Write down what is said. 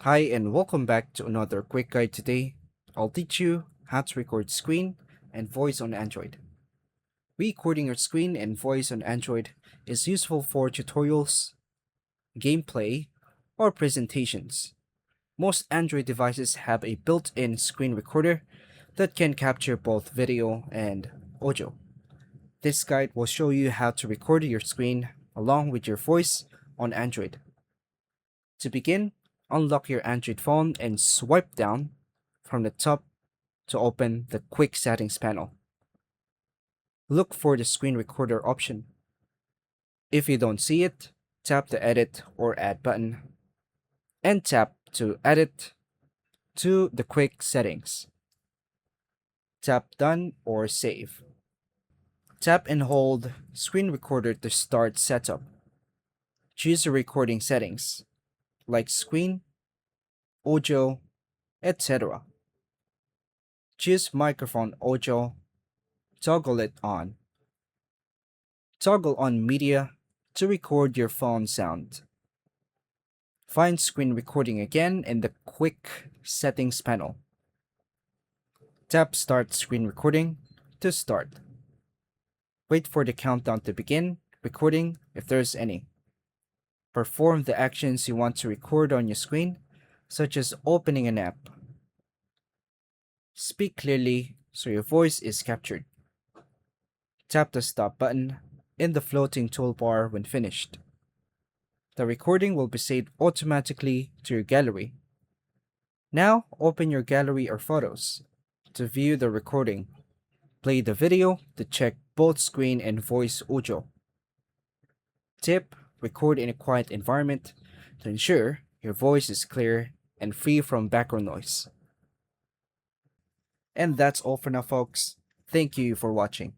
Hi and welcome back to another quick guide today. I'll teach you how to record screen and voice on Android. Recording your screen and voice on Android is useful for tutorials, gameplay, or presentations. Most Android devices have a built-in screen recorder that can capture both video and audio. This guide will show you how to record your screen along with your voice on Android. To begin, unlock your Android phone and swipe down from the top to open the Quick Settings panel. Look for the screen recorder option. If you don't see it, tap the Edit or Add button and tap to add it to the Quick Settings. Tap Done or Save. Tap and hold Screen Recorder to start setup. Choose the recording settings like screen, audio, etc. Choose microphone audio, toggle it on. Toggle on media to record your phone sound. Find screen recording again in the quick settings panel. Tap start screen recording to start. Wait for the countdown to begin recording if there's any. Perform the actions you want to record on your screen, such as opening an app. Speak clearly so your voice is captured. Tap the stop button in the floating toolbar when finished. The recording will be saved automatically to your gallery. Now open your gallery or photos. To view the recording, play the video to check both screen and voice audio. Tip: record in a quiet environment to ensure your voice is clear and free from background noise. And that's all for now, folks. Thank you for watching.